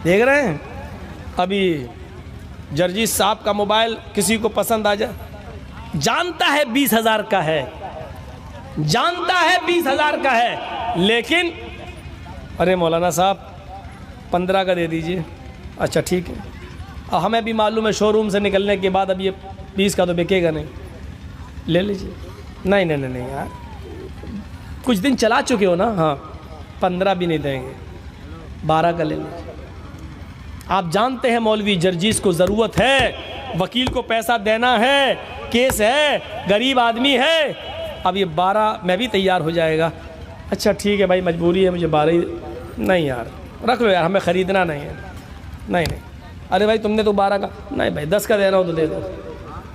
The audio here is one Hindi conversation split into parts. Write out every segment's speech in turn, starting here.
देख रहे हैं अभी जर्जीस साहब का मोबाइल किसी को पसंद आ जाए, जानता है 20,000 का है, जानता है 20,000 का है, लेकिन अरे मौलाना साहब 15 का दे दीजिए। अच्छा ठीक है, और हमें भी मालूम है शोरूम से निकलने के बाद अब ये 20 का तो बिकेगा नहीं, ले लीजिए। नहीं नहीं नहीं नहीं यार, कुछ दिन चला चुके हो ना, हाँ 15 भी नहीं देंगे, 12 का ले लीजिए। आप जानते हैं मौलवी जर्जीस को ज़रूरत है, वकील को पैसा देना है, केस है, गरीब आदमी है, अब ये 12 में भी तैयार हो जाएगा। अच्छा ठीक है भाई, मजबूरी है, मुझे 12 ही नहीं यार, रख लो यार, हमें ख़रीदना नहीं है। नहीं नहीं, अरे भाई तुमने तो 12 का, नहीं भाई 10 का देना हो तो दे दो,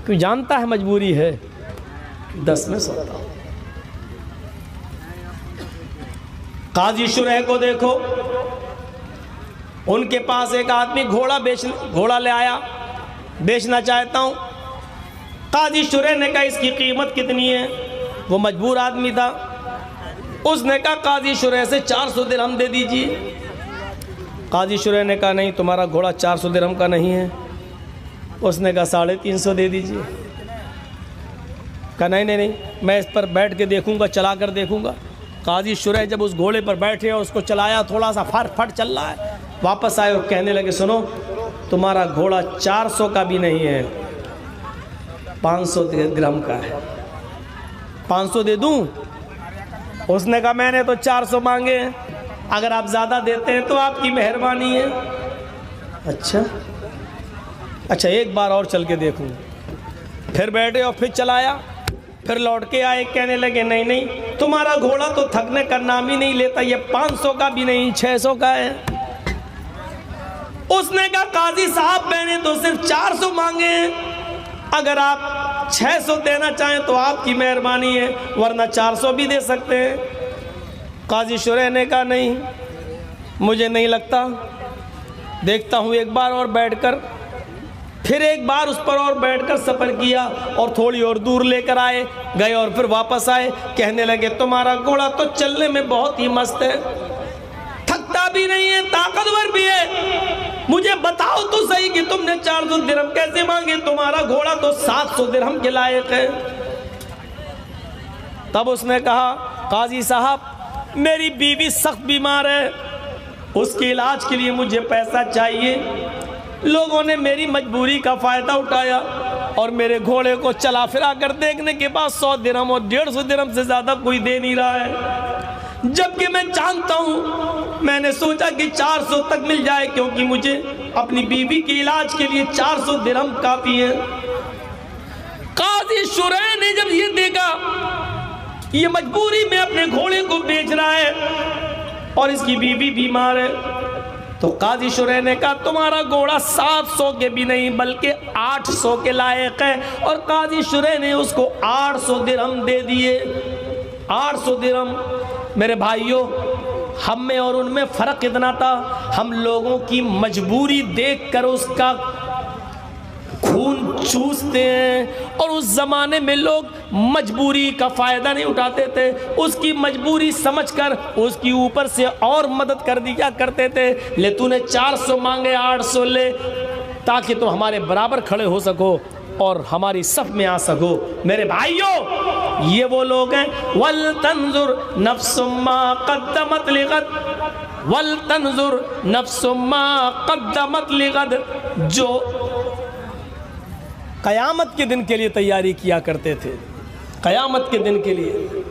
क्यों जानता है मजबूरी है, 10 में सौदा। काजी शुरैह को देखो, उनके पास एक आदमी घोड़ा ले आया, बेचना चाहता हूँ। काजी शुरैह ने कहा इसकी कीमत कितनी है, वो मजबूर आदमी था, उसने कहा काजी शुरैह से 400 दिरहम दे दीजिए। काजी शुरैह ने कहा नहीं, तुम्हारा घोड़ा 400 दिरहम का नहीं है। उसने कहा 350 दे दीजिए। कहा नहीं नहीं नहीं, मैं इस पर बैठ के देखूंगा, चला कर देखूंगा। काजी शुरैह जब उस घोड़े पर बैठे और उसको चलाया, थोड़ा सा फट चल रहा है, वापस आए और कहने लगे सुनो, तुम्हारा घोड़ा 400 का भी नहीं है, 500 ग्राम का है, 500 दे दूं? उसने कहा मैंने तो 400 मांगे हैं, अगर आप ज़्यादा देते हैं तो आपकी मेहरबानी है। अच्छा एक बार और चल के देखूंगा। फिर बैठे और फिर चलाया, फिर लौट के आए, कहने लगे नहीं नहीं, तुम्हारा घोड़ा तो थकने का नाम ही नहीं लेता, ये 500 का भी नहीं, 600 का है। उसने कहा काजी साहब मैंने तो सिर्फ 400 मांगे हैं, अगर आप 600 देना चाहें तो आपकी मेहरबानी है, वरना 400 भी दे सकते हैं। काजी शुरैह ने कहा नहीं, मुझे नहीं लगता, देखता हूँ एक बार और बैठकर। फिर एक बार उस पर और बैठकर सफ़र किया और थोड़ी और दूर लेकर आए, गए और फिर वापस आए, कहने लगे तुम्हारा घोड़ा तो चलने में बहुत ही मस्त है, थकता भी नहीं है, ताकतवर भी है, मुझे बताओ तो सही कि तुमने 400 दिरहम कैसे मांगे, तुम्हारा घोड़ा तो 700 दिरहम के लायक है। तब उसने कहा काजी साहब मेरी बीवी सख्त बीमार है, उसके इलाज के लिए मुझे पैसा चाहिए। लोगों ने मेरी मजबूरी का फ़ायदा उठाया और मेरे घोड़े को चला फिरा कर देखने के बाद 100 दिरहम और 150 दिरहम से ज़्यादा कोई दे नहीं रहा है, जबकि मैं जानता हूँ, मैंने सोचा कि 400 तक मिल जाए, क्योंकि मुझे अपनी बीवी के इलाज के लिए 400 दिरहम काफ़ी है। काजी शुरैह ने जब ये देखा ये मजबूरी में अपने घोड़े को बेच रहा है और इसकी बीवी बीमार है, तो काजी शुरैह ने कहा तुम्हारा घोड़ा 700 के भी नहीं बल्कि 800 के लायक है, और काजी शुरैह ने उसको 800 दिरहम दे दिए। 800 दिरहम। मेरे भाइयों, हम में और उनमें फ़र्क इतना था, हम लोगों की मजबूरी देखकर उसका खून चूसते हैं, और उस ज़माने में लोग मजबूरी का फ़ायदा नहीं उठाते थे, उसकी मजबूरी समझकर उसकी ऊपर से और मदद कर दिया करते थे। ले तूने 400 मांगे, 800 ले, ताकि तुम हमारे बराबर खड़े हो सको और हमारी सफ में आ सको। मेरे भाइयों, ये वो लोग हैं वल तंजुर नफ्सुम्मा क़द्दमत लिगद, वल तंजुर नफ्सुम्मा क़द्दमत लिगद, जो क़यामत के दिन के लिए तैयारी किया करते थे, क़यामत के दिन के लिए।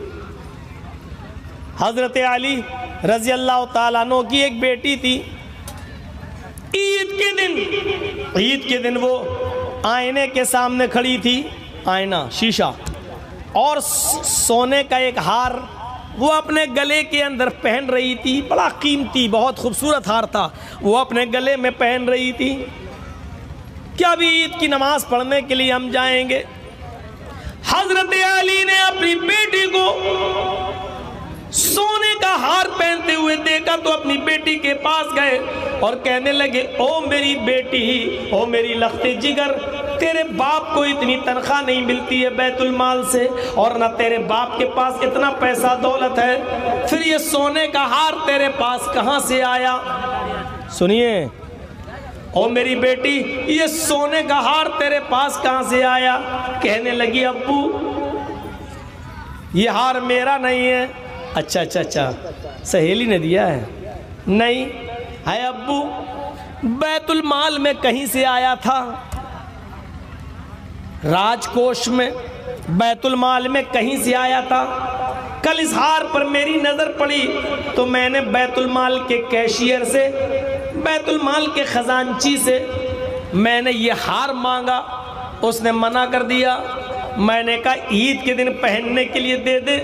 हज़रत अली रज़ी अल्लाह ताला अन्हु की एक बेटी थी, ईद के दिन वो आईने के सामने खड़ी थी, आईना शीशा, और सोने का एक हार वो अपने गले के अंदर पहन रही थी, बड़ा कीमती बहुत खूबसूरत हार था, वो अपने गले में पहन रही थी। क्या अभी ईद की नमाज पढ़ने के लिए हम जाएंगे? हजरत अली ने अपनी बेटी को सोने का हार पहनते हुए देखा तो अपनी बेटी के पास गए और कहने लगे ओ मेरी बेटी, ओ मेरी लख्ते जिगर, तेरे बाप को इतनी तनख्वाह नहीं मिलती है बैतुल माल से, और ना तेरे बाप के पास इतना पैसा दौलत है, फिर ये सोने का हार तेरे पास कहाँ से आया? सुनिए, ओ मेरी बेटी, ये सोने का हार तेरे पास कहां से आया? कहने लगी अब्बू ये हार मेरा नहीं है। अच्छा अच्छा अच्छा, सहेली ने दिया है? नहीं है अब्बू, बैतुल माल में कहीं से आया था, राजकोष में, बैतुल माल में कहीं से आया था। कल इस हार पर मेरी नज़र पड़ी तो मैंने बैतुल माल के कैशियर से, बैतुल माल के खजांची से मैंने ये हार मांगा, उसने मना कर दिया। मैंने कहा ईद के दिन पहनने के लिए दे दे,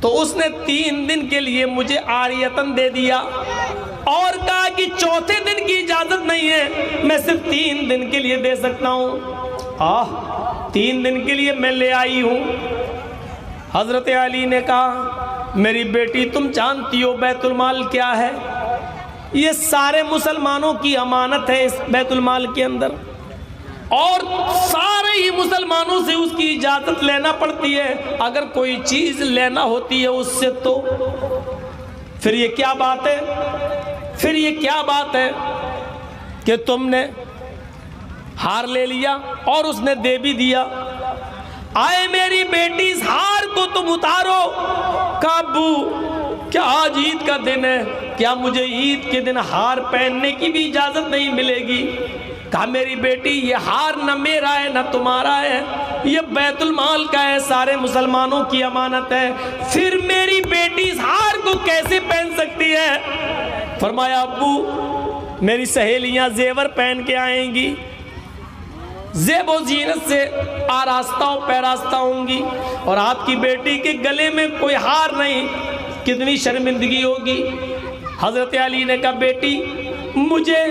तो उसने 3 दिन के लिए मुझे आरियतन दे दिया और कहा कि चौथे दिन की इजाज़त नहीं है, मैं सिर्फ 3 दिन के लिए दे सकता हूँ। 3 दिन के लिए मैं ले आई हूँ। हज़रत अली ने कहा मेरी बेटी तुम जानती हो बैतुल माल क्या है? ये सारे मुसलमानों की अमानत है इस बैतुल माल के अंदर, और सारे ही मुसलमानों से उसकी इजाज़त लेना पड़ती है अगर कोई चीज़ लेना होती है उससे। तो फिर ये क्या बात है, फिर ये क्या बात है कि तुमने हार ले लिया और उसने दे भी दिया। आए मेरी बेटी इस हार को तुम उतारो। काबू क्या आज ईद का दिन है, क्या मुझे ईद के दिन हार पहनने की भी इजाज़त नहीं मिलेगी? कहा मेरी बेटी ये हार न मेरा है न तुम्हारा है, ये बैतुल माल का है, सारे मुसलमानों की अमानत है। फिर मेरी बेटी इस हार को कैसे पहन सकती है? फरमाया अब्बू मेरी सहेलियां जेवर पहन के आएंगी, ज़ेबो ज़ीनत से आरास्ता पैरास्ता होंगी, और आपकी बेटी के गले में कोई हार नहीं, कितनी शर्मिंदगी होगी। हज़रत अली ने कहा बेटी मुझे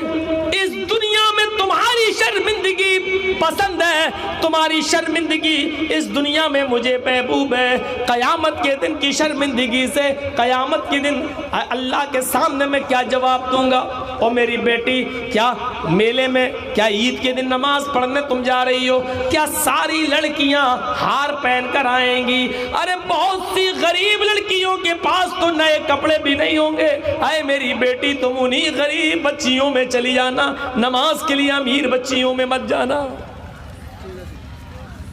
इस दुनिया में तुम्हारी शर्मिंदगी पसंद है, तुम्हारी शर्मिंदगी इस दुनिया में मुझे महबूब है। क़यामत के दिन की शर्मिंदगी से क़यामत के दिन अल्लाह के सामने मैं क्या जवाब दूंगा? और मेरी बेटी क्या मेले में, क्या ईद के दिन नमाज पढ़ने तुम जा रही हो? क्या सारी लड़कियां हार पहन कर आएंगी? अरे बहुत सी गरीब लड़कियों के पास तो नए कपड़े भी नहीं होंगे। अरे मेरी बेटी तुम उन्हीं गरीब बच्चियों में चली जाना, नमाज के लिए अमीर बच्चियों में मत जाना।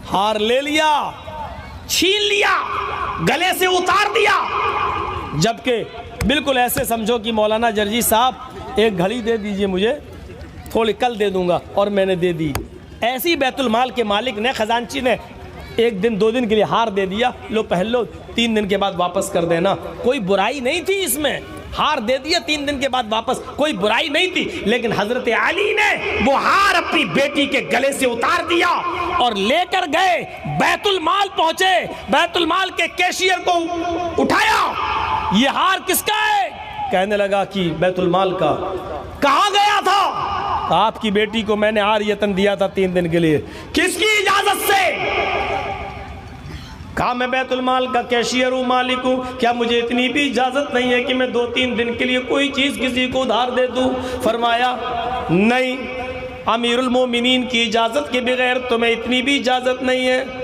हार ले लिया, छीन लिया, गले से उतार दिया, जबकि बिल्कुल ऐसे समझो कि मौलाना जर्जी साहब एक घड़ी दे दीजिए मुझे, थोड़ी कल दे दूंगा, और मैंने दे दी। ऐसी बैतुल माल के मालिक ने, खजांची ने 1 दिन 2 दिन के लिए हार दे दिया, लो पहन लो, 3 दिन के बाद वापस कर देना। कोई बुराई नहीं थी इसमें, हार दे दिया 3 दिन के बाद वापस, कोई बुराई नहीं थी। लेकिन हजरत अली ने वो हार अपनी बेटी के गले से उतार दिया और लेकर गए, बैतुल माल पहुंचे, बैतुल माल के कैशियर को उठाया, ये हार किसका है? कहने लगा कि बैतुल माल का। कहां गया था? आपकी बेटी को मैंने आरियतन दिया था 3 दिन के लिए। किसकी इजाजत से? कहा मैं बैतुल माल का कैशियर हूँ, मालिक हूँ, क्या मुझे इतनी भी इजाज़त नहीं है कि मैं 2-3 दिन के लिए कोई चीज़ किसी को उधार दे दूँ? फरमाया नहीं, अमीरुल मोमिनीन की इजाज़त के बगैर तुम्हें इतनी भी इजाज़त नहीं है।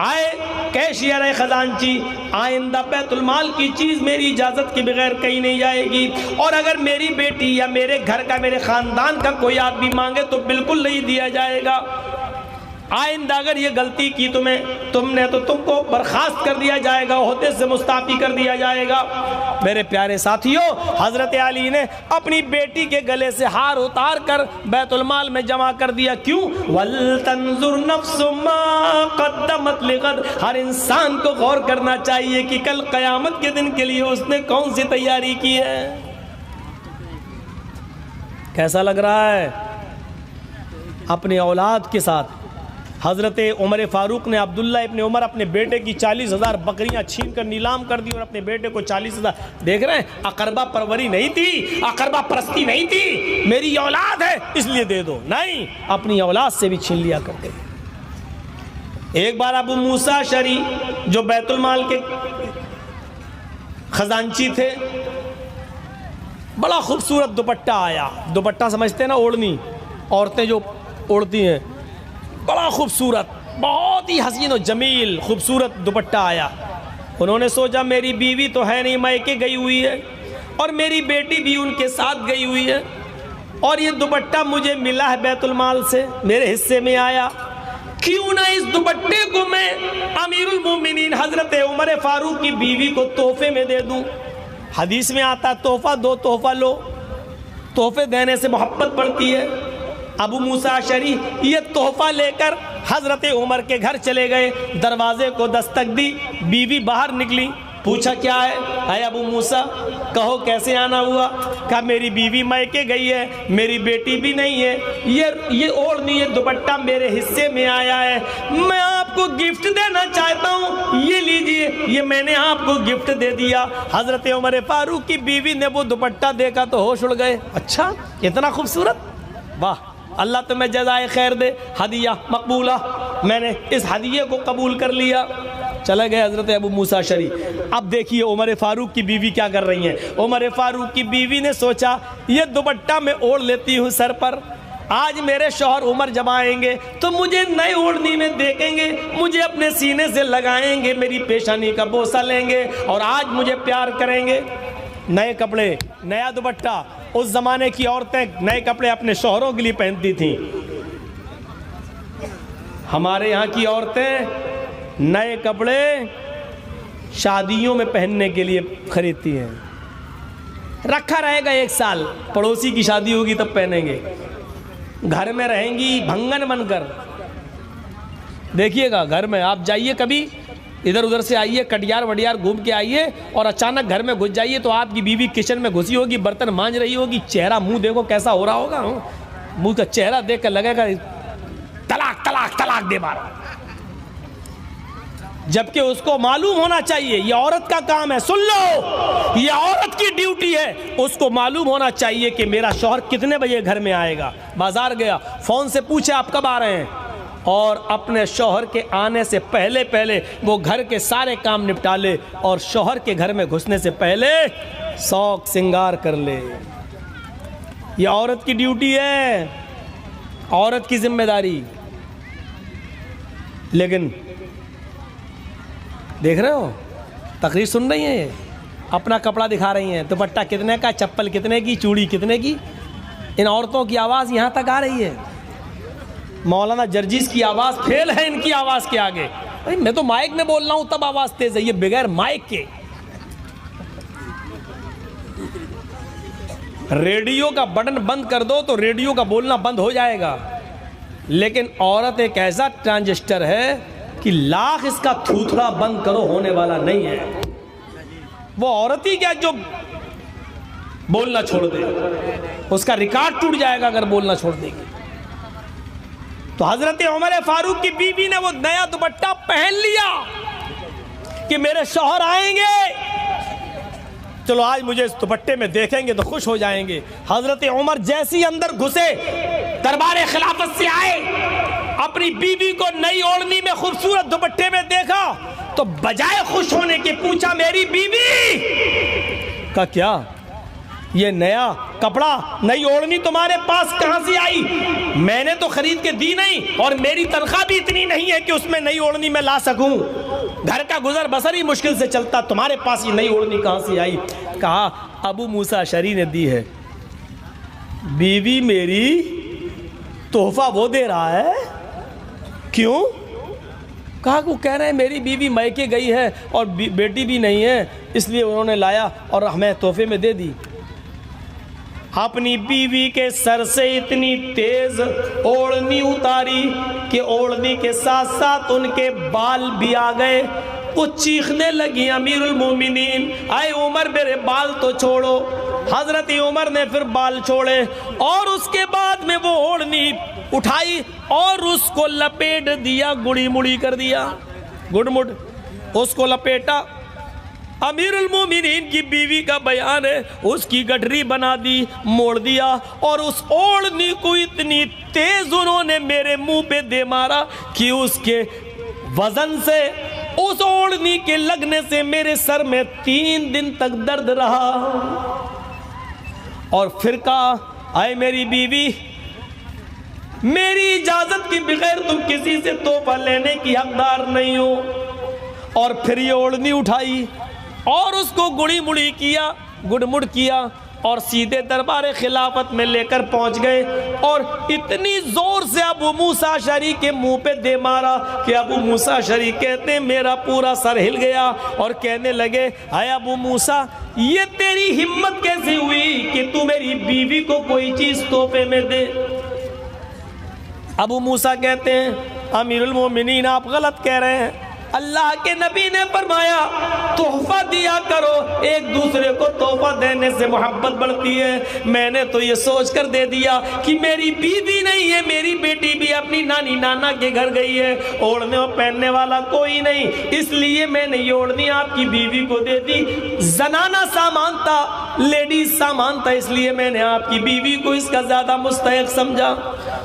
आए कैशियर है खजांची, आइंदा बैतुल माल की चीज़ मेरी इजाज़त के बगैर कहीं नहीं जाएगी, और अगर मेरी बेटी या मेरे घर का, मेरे ख़ानदान का कोई आदमी मांगे तो बिल्कुल नहीं दिया जाएगा। आइंदा अगर ये गलती की तुमने तो तुमको बर्खास्त कर दिया जाएगा, ओहदे से मुस्ताफ़ी कर दिया जाएगा। मेरे प्यारे साथियों, हज़रत अली ने अपनी बेटी के गले से हार उतार कर बैतुल माल में जमा कर दिया। क्यों? वल तंजुर नफ्सु मा क़द्दमत लिग़द, हर इंसान को गौर करना चाहिए कि कल क़यामत के दिन के लिए उसने कौन सी तैयारी की है। कैसा लग रहा है अपनी औलाद के साथ? हज़रत उमर फ़ारूक ने, अब्दुल्ला इब्न उमर अपने बेटे की 40,000 बकरियां छीन कर नीलाम कर दी और अपने बेटे को 40,000। देख रहे हैं, अकरबा परवरी नहीं थी, अकरबा परस्ती नहीं थी, मेरी औलाद है इसलिए दे दो, नहीं, अपनी औलाद से भी छीन लिया करते। एक बार अबू मूसा शरी जो बैतुल माल के खजांची थे, बड़ा खूबसूरत दुपट्टा आया। दुपट्टा समझते हैं ना, ओढ़नी, औरतें जो ओढ़ती हैं, बड़ा खूबसूरत, बहुत ही हसीन और जमील खूबसूरत दुपट्टा आया। उन्होंने सोचा मेरी बीवी तो है नहीं, मायके गई हुई है, और मेरी बेटी भी उनके साथ गई हुई है, और ये दुपट्टा मुझे मिला है बैतुल माल से, मेरे हिस्से में आया, क्यों ना इस दुपट्टे को मैं अमीरुल मोमिनीन हजरत उमर फारूक की बीवी को तोहफे में दे दूं। हदीस में आता है तोहफा दो तोहफा लो, तोहफे देने से मोहब्बत बढ़ती है। अबू मूसा अशरी ये तोहफा लेकर हजरत उमर के घर चले गए, दरवाजे को दस्तक दी, बीवी बाहर निकली, पूछा क्या है अबू मूसा, कहो कैसे आना हुआ। कहा मेरी बीवी मैके गई है, मेरी बेटी भी नहीं है, ये ओढ़नी ये दुपट्टा मेरे हिस्से में आया है, मैं आपको गिफ्ट देना चाहता हूँ, ये लीजिए, ये मैंने आपको गिफ्ट दे दिया। हजरत उमर फारूक की बीवी ने वो दुपट्टा देखा तो होश उड़ गए, अच्छा इतना खूबसूरत, वाह अल्लाह तुम्हें जज़ाए खैर दे, हदिया मकबूला, मैंने इस हदिये को कबूल कर लिया। चले गए हजरत अबू मूसा अशरी। अब देखिए उमर फारूक की बीवी क्या कर रही हैं। उमर फारूक की बीवी ने सोचा ये दुपट्टा मैं ओढ़ लेती हूँ सर पर, आज मेरे शौहर उमर जब आएंगे तो मुझे नई ओढ़नी में देखेंगे, मुझे अपने सीने से लगाएंगे, मेरी पेशानी का बोसा लेंगे और आज मुझे प्यार करेंगे। नए कपड़े, नया दुपट्टा, उस जमाने की औरतें नए कपड़े अपने शौहरों के लिए पहनती थीं। हमारे यहाँ की औरतें नए कपड़े शादियों में पहनने के लिए खरीदती हैं, रखा रहेगा एक साल, पड़ोसी की शादी होगी तब पहनेंगे, घर में रहेंगी भंगन बनकर। देखिएगा घर में आप जाइए कभी, इधर उधर से आइए, कटियार वटियार घूम के आइए और अचानक घर में घुस जाइए तो आपकी बीवी किचन में घुसी होगी, बर्तन मांज रही होगी, चेहरा मुंह देखो कैसा हो रहा होगा, मुंह का चेहरा देख कर लगेगा तलाक तलाक तलाक दे मारा। जबकि उसको मालूम होना चाहिए ये औरत का काम है, सुन लो ये औरत की ड्यूटी है, उसको मालूम होना चाहिए कि मेरा शौहर कितने बजे घर में आएगा। बाजार गया, फोन से पूछे आप कब आ रहे हैं, और अपने शौहर के आने से पहले पहले वो घर के सारे काम निपटा ले और शौहर के घर में घुसने से पहले शौक श्रृंगार कर ले। ये औरत की ड्यूटी है, औरत की जिम्मेदारी। लेकिन देख रहे हो तकरीर सुन रही हैं, ये अपना कपड़ा दिखा रही हैं, दुपट्टा कितने का, चप्पल कितने की, चूड़ी कितने की। इन औरतों की आवाज़ यहाँ तक आ रही है, मौलाना जर्जीस की आवाज़ फेल है इनकी आवाज़ के आगे। भाई मैं तो माइक में बोल रहा हूँ तब आवाज़ तेज है, ये बगैर माइक के। रेडियो का बटन बंद कर दो तो रेडियो का बोलना बंद हो जाएगा, लेकिन औरत एक ऐसा ट्रांजिस्टर है कि लाख इसका थूथड़ा बंद करो होने वाला नहीं है। वो औरत ही क्या जो बोलना छोड़ दे, उसका रिकॉर्ड टूट जाएगा अगर बोलना छोड़ देगी। तो हजरत उमर फारूक की बीवी ने वो नया दुपट्टा पहन लिया कि मेरे शौहर आएंगे, चलो आज मुझे इस दुपट्टे में देखेंगे तो खुश हो जाएंगे। हजरत उमर जैसी अंदर घुसे, दरबार खिलाफत से आए, अपनी बीवी को नई ओढ़नी में खूबसूरत दुपट्टे में देखा तो बजाय खुश होने के पूछा मेरी बीवी का क्या ये नया कपड़ा, नई ओढ़नी तुम्हारे पास कहां से आई? मैंने तो खरीद के दी नहीं और मेरी तनख्वाह भी इतनी नहीं है कि उसमें नई ओढ़नी मैं ला सकूं, घर का गुजर बसर ही मुश्किल से चलता, तुम्हारे पास ये नई ओढ़नी कहां से आई? कहा अबू मूसा अशरी ने दी है। बीवी मेरी तोहफा वो दे रहा है, क्यों? कहा वो कह रहे हैं मेरी बीवी मैके गई है और बेटी भी नहीं है, इसलिए उन्होंने लाया और हमें तोहफे में दे दी। अपनी बीवी के सर से इतनी तेज ओढ़नी उतारी कि ओढ़नी के साथ साथ उनके बाल भी आ गए। वो चीखने लगी अमीरुल मोमिनीन, आए उमर मेरे बाल तो छोड़ो। हजरत उमर ने फिर बाल छोड़े और उसके बाद में वो ओढ़नी उठाई और उसको लपेट दिया, गुड़ी मुड़ी कर दिया, गुड़मुड़ उसको लपेटा। अमीरुल मोमिनीन की बीवी का बयान है, उसकी गठरी बना दी, मोड़ दिया और उस ओढ़नी को इतनी तेज उन्होंने मेरे मुंह पे दे मारा कि उसके वजन से, उस ओढ़नी के लगने से मेरे सर में 3 दिन तक दर्द रहा। और फिर कहा आए मेरी बीवी, मेरी इजाजत के बगैर तुम किसी से तोहफा लेने की हकदार नहीं हो। और फिर ये ओढ़नी उठाई और उसको गुड़ी मुड़ी किया, गुड़मुड़ किया, और सीधे दरबार खिलाफत में लेकर पहुंच गए और इतनी जोर से अबू मूसा अशअरी के मुंह पे दे मारा कि अबू मूसा अशअरी कहते हैं मेरा पूरा सर हिल गया और कहने लगे, हाय अबू मूसा, ये तेरी हिम्मत कैसे हुई कि तू मेरी बीवी को कोई चीज तोहफे में दे। अबू मूसा कहते हैं, अमीरुल मोमिनीन आप गलत कह रहे हैं, अल्लाह के नबी ने फरमाया तोहफा दिया करो, एक दूसरे को तोहफा देने से मोहब्बत बढ़ती है। मैंने तो ये सोच कर दे दिया कि मेरी बीवी नहीं है, मेरी बेटी भी अपनी नानी नाना के घर गई है, ओढ़ने और पहनने वाला कोई नहीं, इसलिए मैंने ये ओढ़नी आपकी बीवी को दे दी। जनाना सामान था, लेडीज सामान था, इसलिए मैंने आपकी बीवी को इसका ज्यादा मुस्तहक समझा।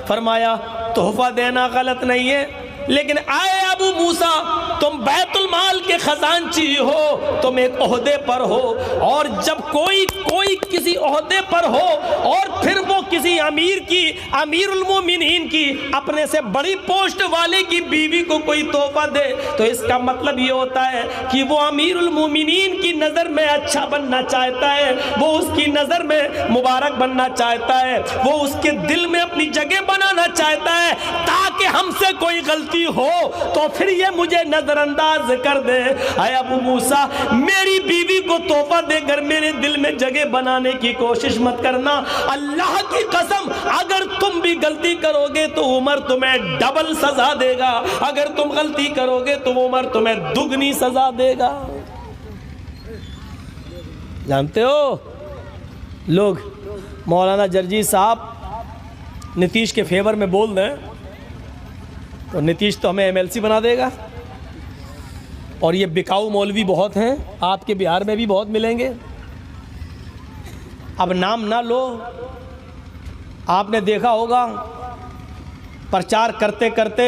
फरमाया तोहफा देना गलत नहीं है, लेकिन आए अबू मूसा, तुम बैतुल माल के खजांची हो, तुम एक ओहदे पर हो, और जब कोई किसी ओहदे पर हो और फिर वो किसी अमीर की, अमीरुल मोमिनीन की, अपने से बड़ी पोस्ट वाले की बीवी को कोई तोहफा दे, तो इसका मतलब ये होता है कि वो अमीरुल मोमिनीन की नज़र में अच्छा बनना चाहता है, वो उसकी नज़र में मुबारक बनना चाहता है, वो उसके दिल में अपनी जगह बनाना चाहता है, ताकि हमसे कोई गलती हो तो फिर ये मुझे नजरअंदाज कर दे। हाय अबू मूसा, मेरी बीवी को तोहफा देकर मेरे दिल में जगह बनाने की कोशिश मत करना। अल्लाह की कसम, अगर तुम भी गलती करोगे तो उमर तुम्हें डबल सजा देगा, अगर तुम गलती करोगे तो उमर तुम्हें दुगनी सजा देगा। जानते हो लोग, मौलाना जर्जी साहब नीतीश के फेवर में बोल दें तो नीतीश तो हमें एमएलसी बना देगा, और ये बिकाऊ मौलवी बहुत हैं, आपके बिहार में भी बहुत मिलेंगे। अब नाम ना लो, आपने देखा होगा प्रचार करते करते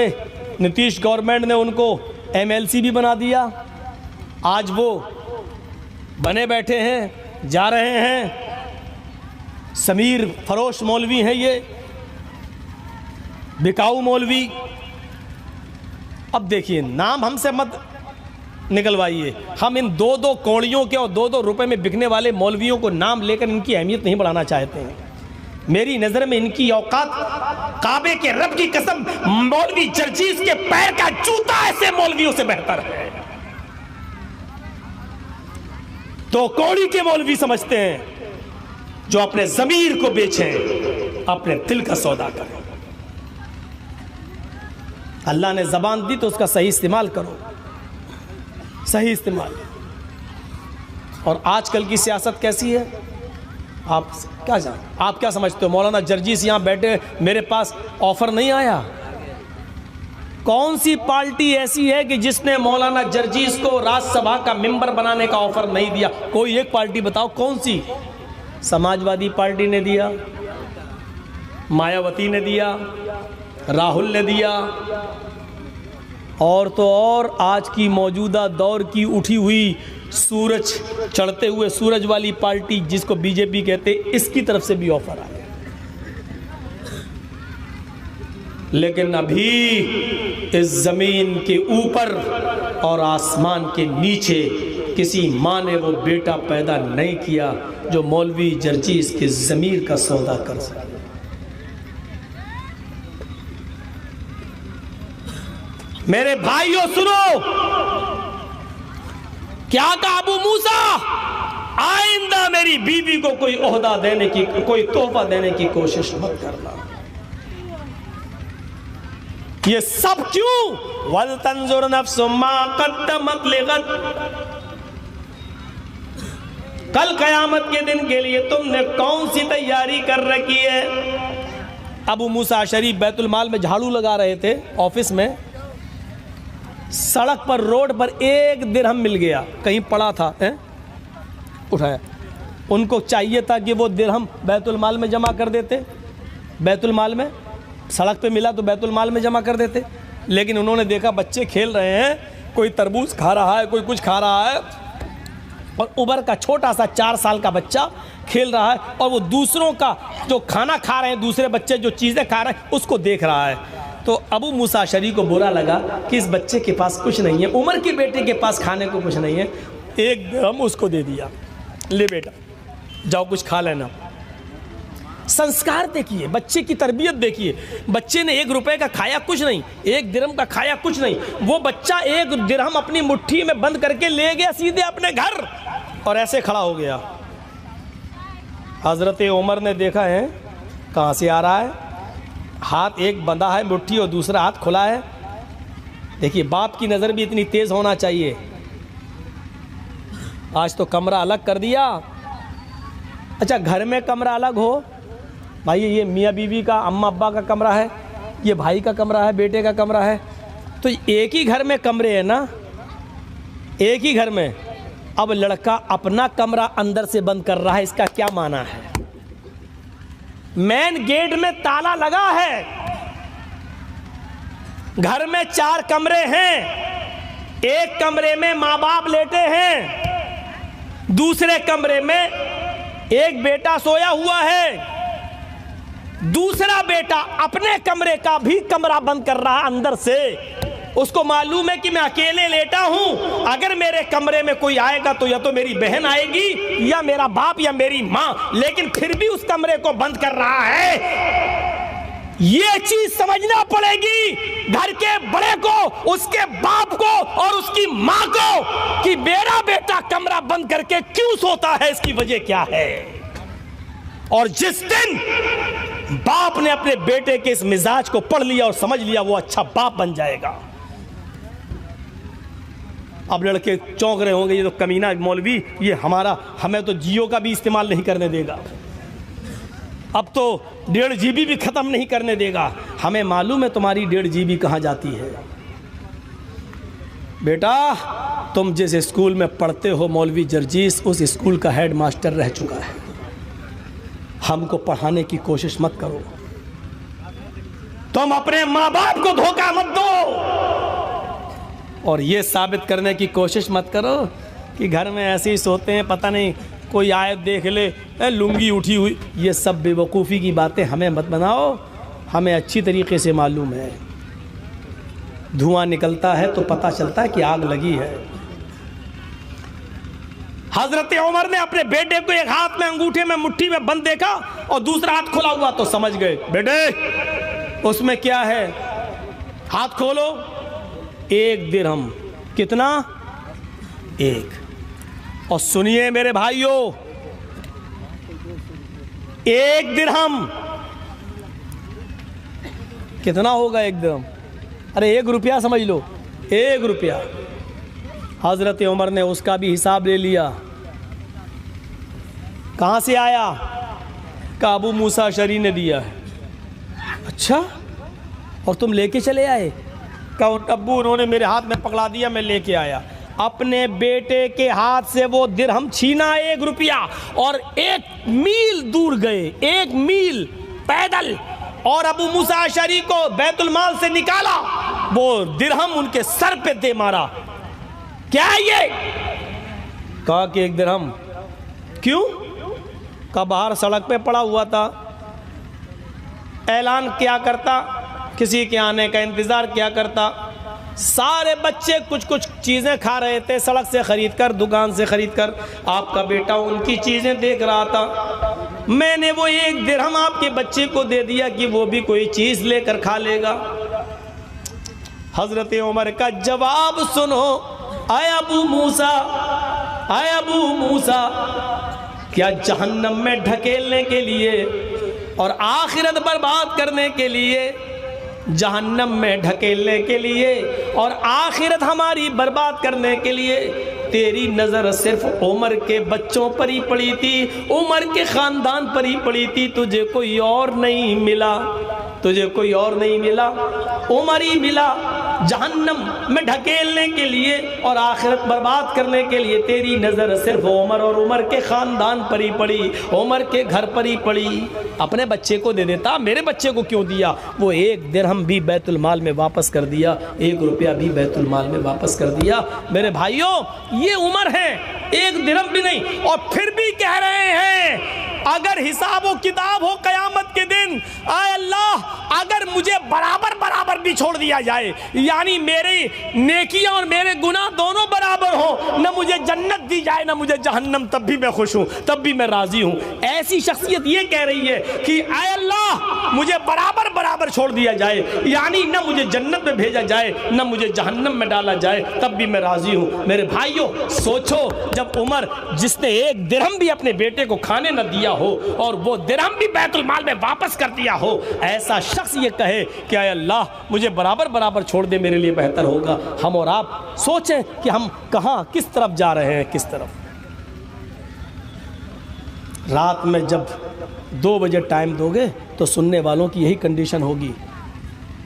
नीतीश गवर्नमेंट ने उनको एमएलसी भी बना दिया, आज वो बने बैठे हैं, जा रहे हैं। समीर फरोश मौलवी हैं ये, बिकाऊ मौलवी। अब देखिए, नाम हमसे मत निकलवाइए, हम इन 2-2 कौड़ियों के और 2-2 रुपए में बिकने वाले मौलवियों को नाम लेकर इनकी अहमियत नहीं बढ़ाना चाहते हैं। मेरी नज़र में इनकी औकात, काबे के रब की कसम, मौलवी जर्जीस के पैर का जूता ऐसे मौलवियों से बेहतर है। 2 कौड़ी के मौलवी समझते हैं जो अपने ज़मीर को बेचें, अपने दिल का सौदा करें। अल्लाह ने ज़बान दी तो उसका सही इस्तेमाल करो, सही इस्तेमाल। और आजकल की सियासत कैसी है, आप क्या समझते हो? मौलाना जर्जीस यहाँ बैठे, मेरे पास ऑफ़र नहीं आया। कौन सी पार्टी ऐसी है कि जिसने मौलाना जर्जीस को राज्यसभा का मेंबर बनाने का ऑफ़र नहीं दिया? कोई एक पार्टी बताओ, कौन सी? समाजवादी पार्टी ने दिया, मायावती ने दिया, राहुल ने दिया, और तो और आज की मौजूदा दौर की उठी हुई सूरज, चढ़ते हुए सूरज वाली पार्टी जिसको बीजेपी कहते, इसकी तरफ से भी ऑफर आया। लेकिन अभी इस ज़मीन के ऊपर और आसमान के नीचे किसी माँ ने वो बेटा पैदा नहीं किया जो मौलवी जर्जीस के ज़मीर का सौदा कर सके। मेरे भाइयों सुनो, क्या कहा अबू मूसा, आइंदा मेरी बीवी को कोई ओहदा देने की, कोई तोहफा देने की कोशिश मत करना। ये सब क्यों? वल तंजुर नफ्सु मा कद्दमत लिगद, कल कयामत के दिन के लिए तुमने कौन सी तैयारी कर रखी है। अबू मूसा अशअरी बैतुल माल में झाड़ू लगा रहे थे ऑफिस में, सड़क पर, रोड पर एक दिरहम मिल गया, कहीं पड़ा था, उठाया। उनको चाहिए था कि वो दिरहम बैतुल माल में जमा कर देते, बैतुल माल में, सड़क पे मिला तो बैतुल माल में जमा कर देते। लेकिन उन्होंने देखा बच्चे खेल रहे हैं, कोई तरबूज खा रहा है, कोई कुछ खा रहा है, और उबर का छोटा सा 4 साल का बच्चा खेल रहा है, और वो दूसरों का जो खाना खा रहे हैं, दूसरे बच्चे जो चीज़ें खा रहे हैं, उसको देख रहा है। तो अबू मूसा अशअरी को बुरा लगा कि इस बच्चे के पास कुछ नहीं है, उमर के बेटे के पास खाने को कुछ नहीं है, एक दिरहम उसको दे दिया, ले बेटा जाओ कुछ खा लेना। संस्कार देखिए, बच्चे की तरबियत देखिए। बच्चे ने 1 रुपए का खाया कुछ नहीं, 1 दिरहम का खाया कुछ नहीं। वो बच्चा 1 दिरहम अपनी मुट्ठी में बंद करके ले गया सीधे अपने घर और ऐसे खड़ा हो गया। हजरत उमर ने देखा है कहाँ से आ रहा है, हाथ एक बंधा है मुट्ठी और दूसरा हाथ खुला है। देखिए बाप की नज़र भी इतनी तेज़ होना चाहिए। आज तो कमरा अलग कर दिया। अच्छा घर में कमरा अलग हो भाई, ये मियाँ बीवी का, अम्मा अब्बा का कमरा है, ये भाई का कमरा है, बेटे का कमरा है, तो एक ही घर में कमरे हैं ना, एक ही घर में। अब लड़का अपना कमरा अंदर से बंद कर रहा है, इसका क्या माना है? मेन गेट में ताला लगा है, घर में 4 कमरे हैं, एक कमरे में माँ बाप लेटे हैं, दूसरे कमरे में एक बेटा सोया हुआ है, दूसरा बेटा अपने कमरे का भी कमरा बंद कर रहा है अंदर से। उसको मालूम है कि मैं अकेले लेटा हूं, अगर मेरे कमरे में कोई आएगा तो या तो मेरी बहन आएगी या मेरा बाप या मेरी मां, लेकिन फिर भी उस कमरे को बंद कर रहा है। ये चीज समझना पड़ेगी घर के बड़े को, उसके बाप को और उसकी मां को कि मेरा बेटा कमरा बंद करके क्यों सोता है, इसकी वजह क्या है। और जिस दिन बाप ने अपने बेटे के इस मिजाज को पढ़ लिया और समझ लिया, वो अच्छा बाप बन जाएगा। अब लड़के चौंक रहे होंगे, ये तो कमीना मौलवी, ये हमें तो जियो का भी इस्तेमाल नहीं करने देगा, अब तो 1.5 GB भी ख़त्म नहीं करने देगा। हमें मालूम है तुम्हारी 1.5 GB कहाँ जाती है। बेटा तुम जिस स्कूल में पढ़ते हो मौलवी जर्जीस उस स्कूल का हेड मास्टर रह चुका है, हमको पढ़ाने की कोशिश मत करो। तुम अपने माँ बाप को धोखा मत दो और ये साबित करने की कोशिश मत करो कि घर में ऐसे ही सोते हैं, पता नहीं कोई आए देख ले लुंगी उठी हुई। ये सब बेवकूफ़ी की बातें हमें मत बनाओ, हमें अच्छी तरीके से मालूम है। धुआं निकलता है तो पता चलता है कि आग लगी है। हजरत उमर ने अपने बेटे को एक हाथ में अंगूठे में मुट्ठी में बंद देखा और दूसरा हाथ खुला हुआ तो समझ गए, बेटे उसमें क्या है, हाथ खोलो। 1 दिरहम, कितना? 1। और सुनिए मेरे भाइयों, 1 दिरहम कितना होगा? 1 दिरहम, अरे 1 रुपया समझ लो, 1 रुपया। हजरत उमर ने उसका भी हिसाब ले लिया। कहाँ से आया? का अबू मूसा अशरी ने दिया है। अच्छा, और तुम लेके चले आए? का अब्बू उन्होंने मेरे हाथ में पकड़ा दिया, मैं लेके आया। अपने बेटे के हाथ से वो दिरहम छीना, 1 रुपया, और 1 मील दूर गए, 1 मील पैदल, और अबू मूसा अशरी को बैतुल माल से निकाला, वो दिरहम उनके सर पे दे मारा। क्या है ये? कहा कि 1 दिरहम। क्यों? का बाहर सड़क पे पड़ा हुआ था, ऐलान क्या करता, किसी के आने का इंतजार क्या करता। सारे बच्चे कुछ कुछ चीज़ें खा रहे थे सड़क से खरीद कर, दुकान से खरीद कर। आपका बेटा उनकी चीज़ें देख रहा था। मैंने वो 1 दिरहम आपके बच्चे को दे दिया कि वो भी कोई चीज़ लेकर खा लेगा। हजरत उमर का जवाब सुनो, आए अबू मूसा, आए अबू मूसा, क्या जहन्नम में ढकेलने के लिए और आखिरत बर्बाद करने के लिए, जहन्नम में ढकेलने के लिए और आखिरत हमारी बर्बाद करने के लिए तेरी नज़र सिर्फ उमर के बच्चों पर ही पड़ी थी, उमर के ख़ानदान पर ही पड़ी थी, तुझे कोई और नहीं मिला, तुझे कोई और नहीं मिला, उमर ही मिला। जहन्नम में ढकेलने के लिए और आखिरत बर्बाद करने के लिए तेरी नज़र सिर्फ उमर और उमर के ख़ानदान पर ही पड़ी, उमर के घर पर ही पड़ी। अपने बच्चे को दे देता, मेरे बच्चे को क्यों दिया? वो 1 दिरहम भी बैतुल माल में वापस कर दिया, 1 रुपया भी बैतुल माल में वापस कर दिया। मेरे भाइयों, ये उमर है, 1 दिरहम भी नहीं। और फिर भी कह रहे हैं अगर हिसाब व किताब हो क़यामत के दिन, आए अल्लाह, अगर मुझे बराबर बराबर भी छोड़ दिया जाए, यानी मेरी नेकियां और मेरे गुनाह दोनों बराबर हो, न मुझे जन्नत दी जाए न मुझे जहन्नम, तब भी मैं खुश हूँ, तब भी मैं राजी हूँ। ऐसी शख्सियत ये कह रही है कि आय अल्लाह मुझे बराबर बराबर छोड़ दिया जाए, यानी न मुझे जन्नत में भेजा जाए न मुझे जहन्नम में डाला जाए, तब भी मैं राजी हूँ। मेरे भाइयों सोचो, जब उमर जिसने एक दिरहम भी अपने बेटे को खाने न दिया हो और वो दिरहम भी बैतुल माल में वापस कर दिया हो, ऐसा शख्स ये कहे कि आय अल्लाह मुझे बराबर बराबर छोड़ दे, मेरे लिए बेहतर होगा। हम और आप सोचें कि हम कहाँ किस तरफ जा रहे हैं, किस तरफ। रात में जब 2 बजे टाइम दोगे तो सुनने वालों की यही कंडीशन होगी।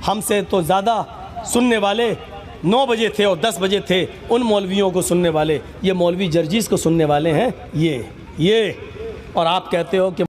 हमसे तो ज़्यादा सुनने वाले 9 बजे थे और 10 बजे थे, उन मौलवियों को सुनने वाले, ये मौलवी जर्जीस को सुनने वाले हैं ये। और आप कहते हो कि